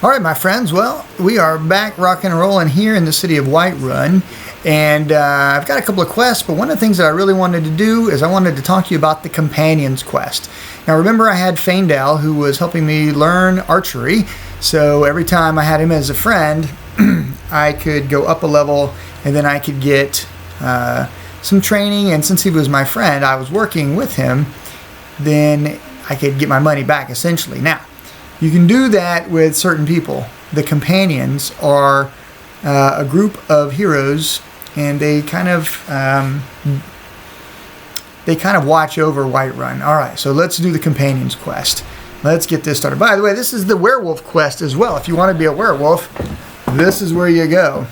Alright, my friends, well, we are back rocking and rolling here in the city of Whiterun, and I've got a couple of quests, but one of the things that I really wanted to do is I wanted to talk to you about the Companions quest. Now remember, I had Faendal who was helping me learn archery, so every time I had him as a friend, I could go up a level, and then I could get some training, and since he was my friend, I was working with him, then I could get my money back, essentially. Now, you can do that with certain people. The Companions are a group of heroes, and they kind of watch over Whiterun. All right, so let's do the Companions quest. Let's get this started. By the way, this is the werewolf quest as well. If you want to be a werewolf, this is where you go.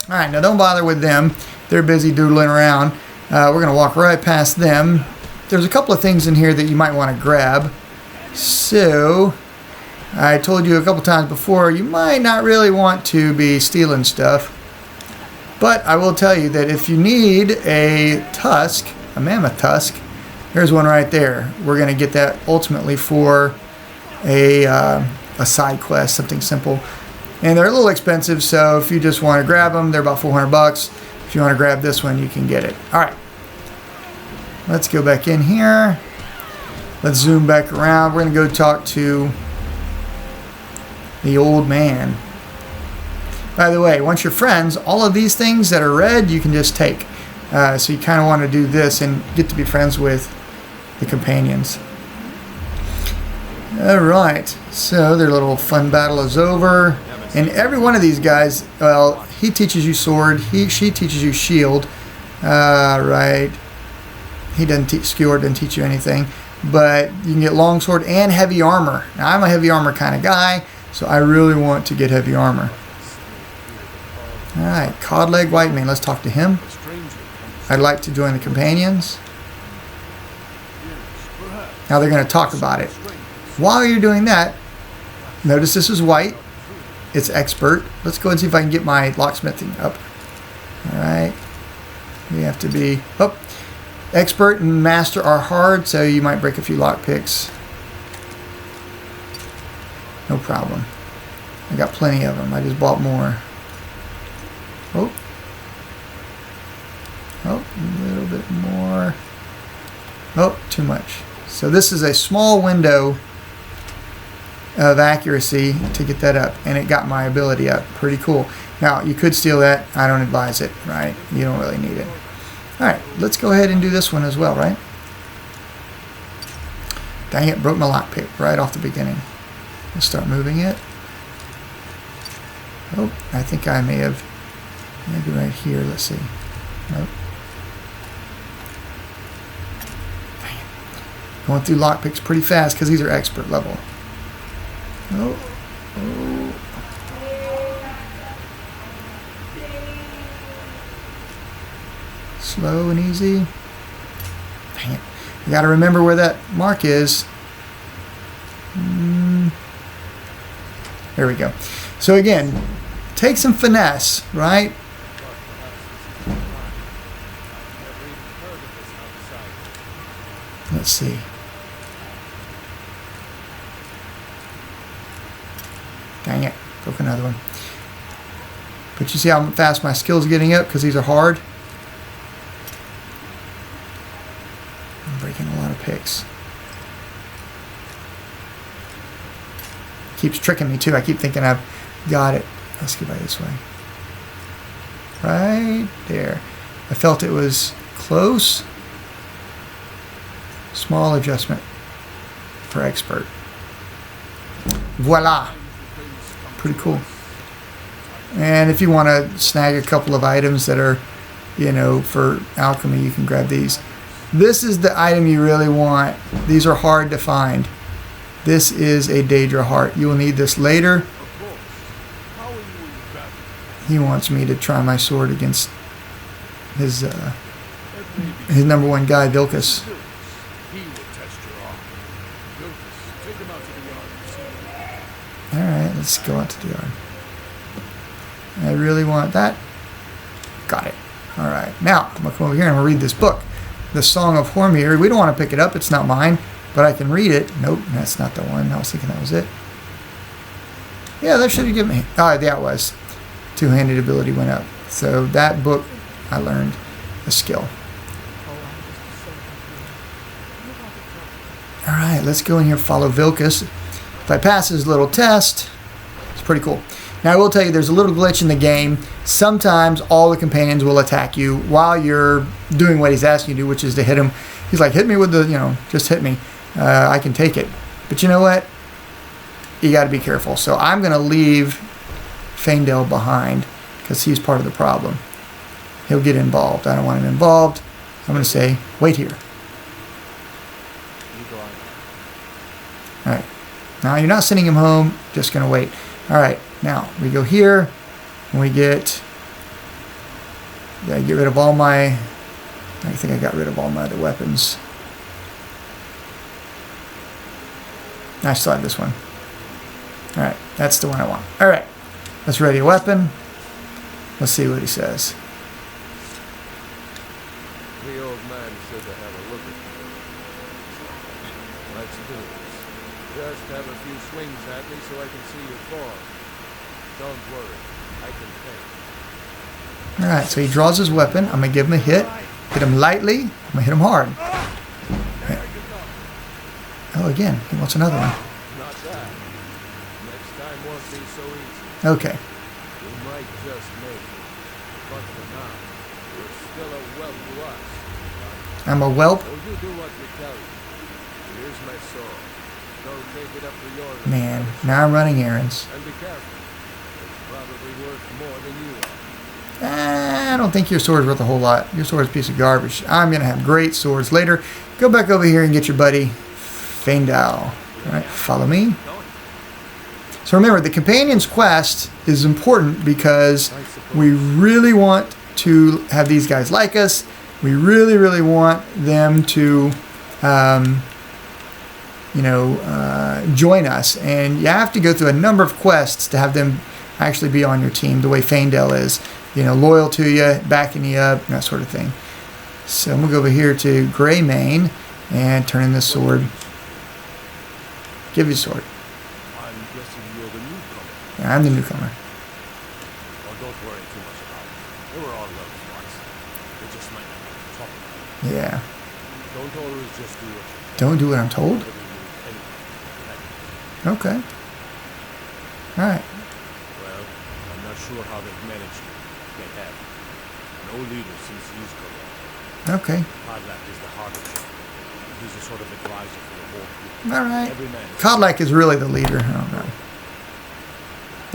All right, now don't bother with them. They're busy doodling around. We're going to walk right past them. There's a couple of things in here that you might want to grab. So I told you a couple times before, you might not really want to be stealing stuff. But I will tell you that if you need a tusk, a mammoth tusk, here's one right there. We're going to get that ultimately for a side quest, something simple. And they're a little expensive, so if you just want to grab them, they're about 400 bucks. If you want to grab this one, you can get it. All right. Let's go back in here. Let's zoom back around. We're going to go talk to the old man. By the way, once you're friends, all of these things that are red, you can just take. So you kind of want to do this and get to be friends with the Companions. Alright, so their little fun battle is over. And every one of these guys, well, he teaches you sword, she teaches you shield. Right. He doesn't teach, Skeward doesn't teach you anything. But you can get longsword and heavy armor. Now, I'm a heavy armor kind of guy, so I really want to get heavy armor. Alright, Codleg White Man, let's talk to him. I'd like to join the Companions. Now they're going to talk about it. While you're doing that, notice this is white. It's expert. Let's go and see if I can get my locksmithing up. Alright. We have to be... Oh, expert and master are hard, so you might break a few lockpicks. No problem. I got plenty of them. I just bought more. Oh. Oh, a little bit more. Oh, too much. So this is a small window of accuracy to get that up, and it got my ability up. Pretty cool. Now, you could steal that. I don't advise it, right? You don't really need it. Alright, let's go ahead and do this one as well, right? Dang it, broke my lockpick right off the beginning. Let's start moving it. Oh, I think I may have... Maybe right here, let's see. Nope. Dang it. Going through lockpicks pretty fast because these are expert level. Oh. Oh. Slow and easy. Dang it. You got to remember where that mark is. There we go. So again, take some finesse, right? Let's see. Dang it. Broke another one. But you see how fast my skill's getting up because these are hard? I'm breaking a lot of picks. Keeps tricking me too. I keep thinking I've got it. Let's go by this way. Right there. I felt it was close. Small adjustment for expert. Voila. Pretty cool. And if you want to snag a couple of items that are, you know, for alchemy, you can grab these. This is the item you really want. These are hard to find. This is a Daedra heart. You will need this later. He wants me to try my sword against his number one guy, Vilcus. Alright, let's go out to the yard. I really want that. Got it. Alright, now I'm going to come over here and I'm going to read this book. The Song of Hormir. We don't want to pick it up. It's not mine. but I can read it. Nope, that's not the one. I was thinking that was it. Yeah, that should have given me. Oh, yeah, it was. Two-handed ability went up. So that book, I learned a skill. All right, let's go in here, follow Vilcus. If I pass his little test, it's pretty cool. Now, I will tell you, there's a little glitch in the game. Sometimes all the companions will attack you while you're doing what he's asking you to do, which is to hit him. He's like, hit me with the, just hit me. I can take it. But you know what? You got to be careful. So I'm going to leave Faendal behind because he's part of the problem. He'll get involved. I don't want him involved. I'm going to say, wait here. All right. Now, you're not sending him home. Just going to wait. All right. Now, we go here. And we get rid of all my... I think I got rid of all my other weapons. I still have this one. All right. That's the one I want. All right. Let's ready a weapon. Let's see what he says. The old man said to have a look at me. Let's do this. Just have a few swings at me so I can see your form. Don't worry, I can paint. Alright, so he draws his weapon. I'm going to give him a hit. Hit him lightly. I'm going to hit him hard. Okay. Oh, again, he wants another one. Not that. Next time won't be so easy. Okay. We might just make it. But for now, you're still a whelp to us. I'm a whelp. So you do what we tell you. Here's my sword. Don't take it up to your... Man, now I'm running errands. And be careful. It's probably worth more than you are. I don't think your sword's worth a whole lot. Your sword's a piece of garbage. I'm going to have great swords later. Go back over here and get your buddy, Faendal. Alright, follow me. So remember, the companion's quest is important because we really want to have these guys like us. We really, really want them to, join us. And you have to go through a number of quests to have them actually be on your team, the way Faendal is. Loyal to you, backing you up, that sort of thing. So I'm going to go over here to Greymane and turn in this sword. Give you a sword. I'm guessing you're the newcomer. Yeah, I'm the newcomer. Oh, don't worry too much about it. They were all loved once. They just might not be top of it. Yeah. Don't always just do it. Don't do what I'm told? Okay. Alright. Well, I'm not sure how they've managed it. They have. No leader since he's come on. Okay. Podlak is the heart of it. He's a sort of advisor for the whole group. Alright. Every man is... Kodlak is really the leader. I don't know.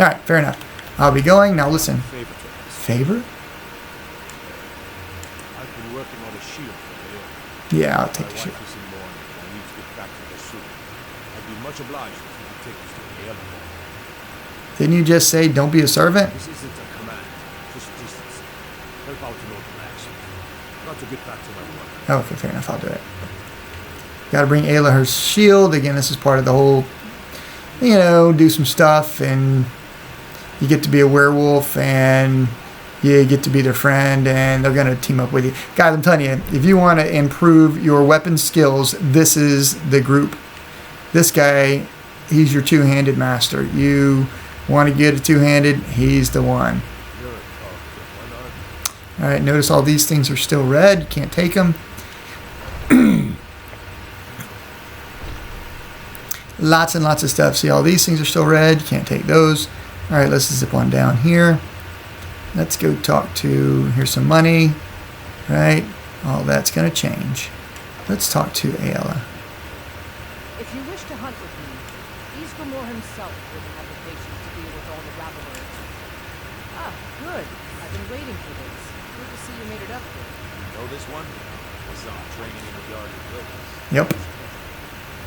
Alright, fair enough. I'll be going. Now listen. Favor? I've been working on a shield for the Yeah, I'll take the shield. I need to get back to her soon. I'd be much obliged if you could take us to the other one. Didn't you just say don't be a servant? This isn't a command, just distance. Help out in open action. Got to get back to my work. Okay, fair enough. I'll do it. Got to bring Ayla her shield. Again, this is part of the whole, do some stuff, and you get to be a werewolf, and you get to be their friend, and they're going to team up with you. Guys, I'm telling you, if you want to improve your weapon skills, this is the group. This guy, he's your two-handed master. You want to get a two-handed, he's the one. All right, notice all these things are still red. You can't take them. Lots and lots of stuff. See, all these things are still red. You can't take those. All right, let's zip on down here. Let's go talk to, here's some money, right? All that's going to change. Let's talk to Ayla. If you wish to hunt with me, Ysgramor himself wouldn't have the patience to deal with all the rabblers. Ah, good. I've been waiting for this. Good to see you made it up here. You know this one? Was training in the yard of Vilcus. Yep.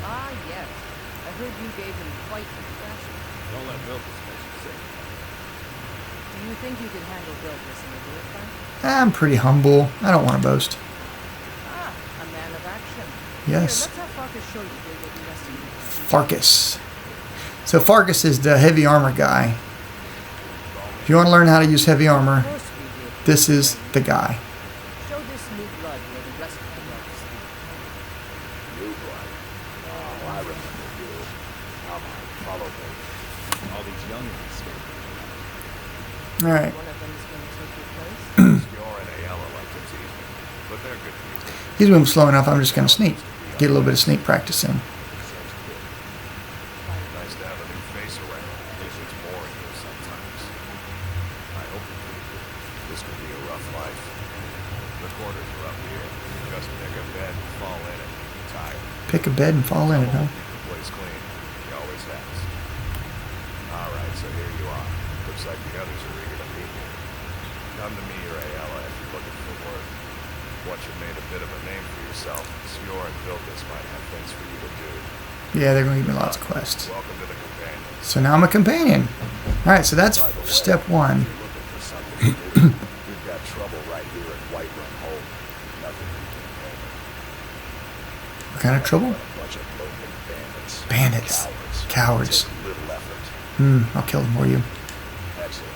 Ah, yes. I heard you gave him quite the thrashing. Don't let Vilcus make you sick. Do you think you could handle Vilcus in a duel fight? I'm pretty humble. I don't want to boast. Ah, a man of action. Yes. Here, let's have Farkas show you where you'll be resting. Farkas. So Farkas is the heavy armor guy. If you want to learn how to use heavy armor, Of course we did. this is the guy. Show this new blood where the rest of the blood is. New blood. follow me. All these youngins. All right. One of them is going to take your place. Skjor and Ayala like to tease me, but they're good people. He's moving slow enough. I'm just going to sneak. Get a little bit of sneak practice in. Nice to have a new face around. It's boring here sometimes. I hope you do. This could be a rough life. The quarters are up here. Just pick a bed and fall in it. Tired. Pick a bed and fall in it, huh? Keep the place clean. He always has. Alright, so here you are. Looks like the others are eager to meet you. Come to me or Ayala if you're looking for work. Once you've made a bit of a name for yourself, Skjor and Vilkas might have things for you to do. Yeah, they're going to give me lots of quests. Welcome to the companions. So now I'm a companion. All right, so that's step one. If you're looking for something to do, we've got trouble right here at Whiterun Hold. Nothing we can handle. What kind of trouble? A bunch of local bandits. Bandits. Cowards. Takes little effort. I'll kill them for you. Excellent.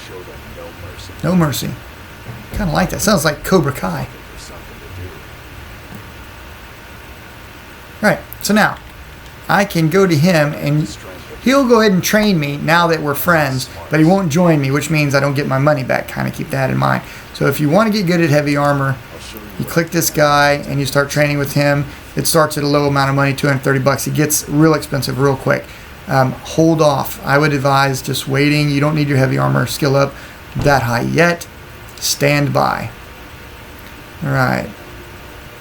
Show them no mercy. No mercy. Kind of like that. Sounds like Cobra Kai. Looking for something to do. All right, so now I can go to him and he'll go ahead and train me now that we're friends, but he won't join me, which means I don't get my money back. Kind of keep that in mind. So if you want to get good at heavy armor, I'll show you you click this guy and you start training with him. It starts at a low amount of money, $230. It gets real expensive real quick. Hold off. I would advise just waiting. You don't need your heavy armor skill up that high yet. Stand by. All right.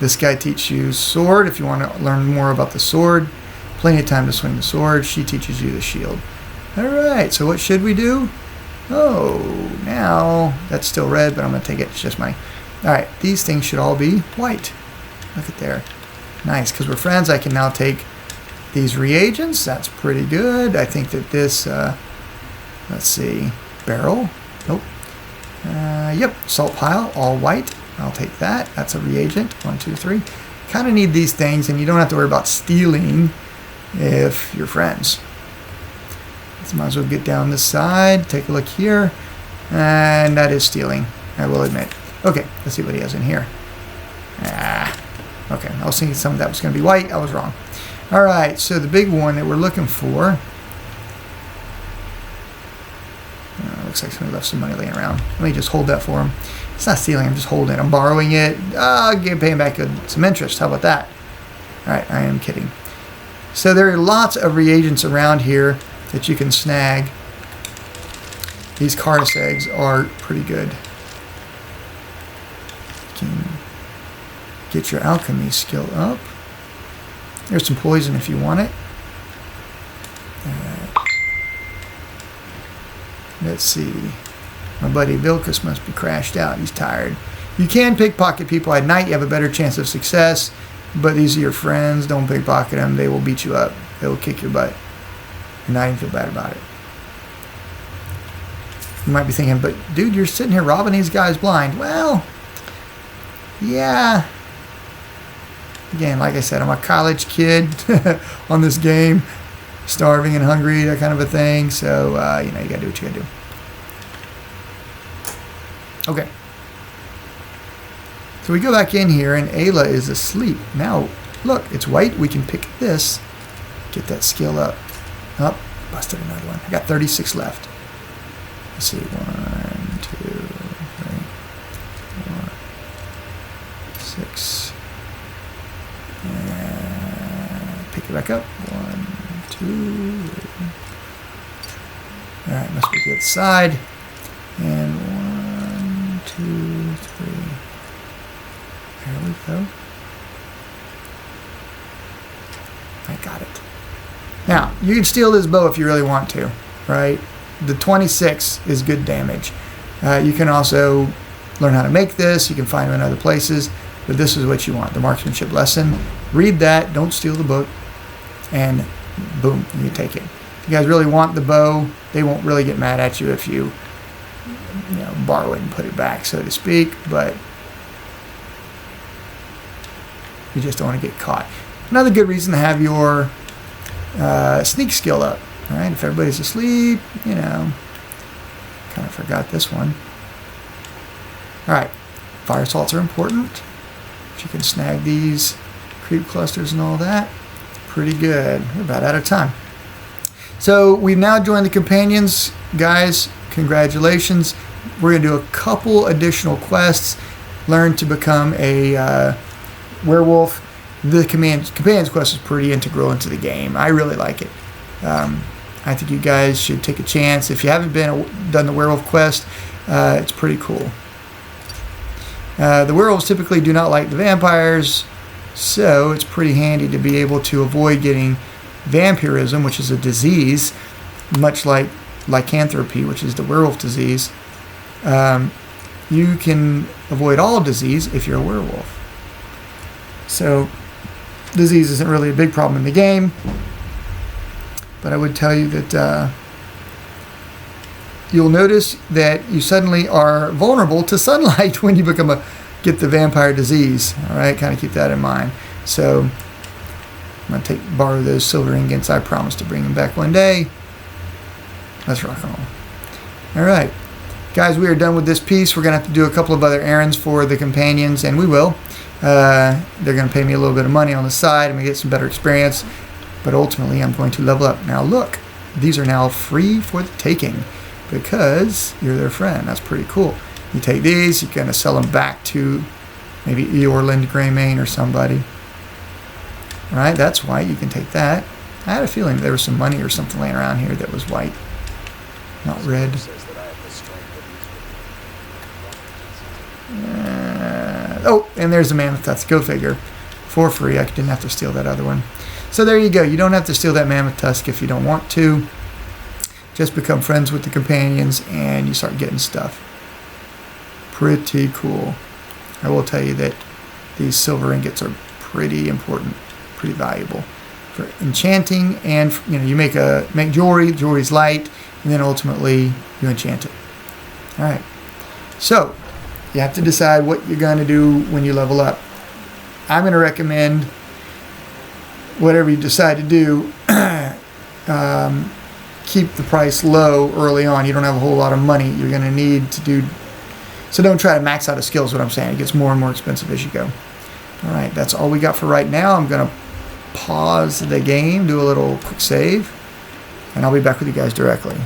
This guy teaches you sword if you want to learn more about the sword. Plenty of time to swing the sword. She teaches you the shield. All right. So what should we do? Oh, now that's still red, but I'm going to take it. It's just money. All right. These things should all be white. Look at there. Nice. Because we're friends, I can now take these reagents. That's pretty good. I think that this, let's see, barrel. Nope. Yep. Salt pile, all white. I'll take that. That's a reagent. 1, 2, 3. Kind of need these things, and you don't have to worry about stealing if you're friends. So might as well get down this side. Take a look here. And that is stealing, I will admit. Okay, let's see what he has in here. Okay, I was thinking some of that was going to be white. I was wrong. All right, so the big one that we're looking for. Looks like somebody left some money laying around. Let me just hold that for him. It's not stealing, I'm just holding it. I'm borrowing it. I'll pay him back some interest. How about that? All right, I am kidding. So there are lots of reagents around here that you can snag. These Cardus eggs are pretty good. You can get your alchemy skill up. There's some poison if you want it. Let's see. My buddy Vilkas must be crashed out. He's tired. You can pickpocket people at night. You have a better chance of success. But these are your friends. Don't pickpocket them. They will beat you up. They will kick your butt. And not even feel bad about it. You might be thinking, but dude, you're sitting here robbing these guys blind. Well, yeah. Again, like I said, I'm a college kid on this game. Starving and hungry, that kind of a thing. So, you know, you got to do what you got to do. Okay. So we go back in here, and Ayla is asleep. Now, look, it's white. We can pick this. Get that skill up. Up. Busted another one. I got 36 left. Let's see. 1, 2, 3, 4, 6. And pick it back up. 1, 2. All right, must be the other side. And 1, 2, 3. There we go. I got it. Now, you can steal this bow if you really want to, right? The 26 is good damage. You can also learn how to make this. You can find them in other places. But this is what you want, the marksmanship lesson. Read that. Don't steal the book. And boom, you take it. If you guys really want the bow, they won't really get mad at you if you borrow it and put it back, so to speak. But you just don't want to get caught. Another good reason to have your sneak skill up. All right, if everybody's asleep, kind of forgot this one. All right, fire salts are important. If you can snag these creep clusters and all that, pretty good. We're about out of time. So we've now joined the companions. Guys, congratulations. We're going to do a couple additional quests. Learn to become a werewolf. The companions quest is pretty integral into the game. I really like it. I think you guys should take a chance. If you haven't done the werewolf quest, it's pretty cool. The werewolves typically do not like the vampires, so it's pretty handy to be able to avoid getting vampirism, which is a disease, much like lycanthropy, which is the werewolf disease. You can avoid all disease if you're a werewolf. So disease isn't really a big problem in the game, but I would tell you that you'll notice that you suddenly are vulnerable to sunlight when you get the vampire disease. All right, kind of keep that in mind. So I'm gonna borrow those silver ingots. I promise to bring them back one day. Let's rock and roll. All right, guys, we are done with this piece. We're gonna have to do a couple of other errands for the companions, and we will. They're gonna pay me a little bit of money on the side. I'm gonna get some better experience, but ultimately I'm going to level up. Now look, these are now free for the taking because you're their friend. That's pretty cool. You take these, you're gonna sell them back to maybe Eorland, Greymane, or somebody. All right, that's white. You can take that. I had a feeling there was some money or something laying around here that was white, not red. Oh, and there's the mammoth tusk. Go figure. For free. I didn't have to steal that other one. So there you go. You don't have to steal that mammoth tusk if you don't want to. Just become friends with the companions and you start getting stuff. Pretty cool. I will tell you that these silver ingots are pretty important, pretty valuable for enchanting, and you make jewelry. Jewelry's light, and then ultimately you enchant it. All right. So you have to decide what you're going to do when you level up. I'm going to recommend whatever you decide to do. Keep the price low early on. You don't have a whole lot of money you're going to need to do. So don't try to max out a skill is what I'm saying. It gets more and more expensive as you go. All right, that's all we got for right now. I'm going to pause the game, do a little quick save, and I'll be back with you guys directly.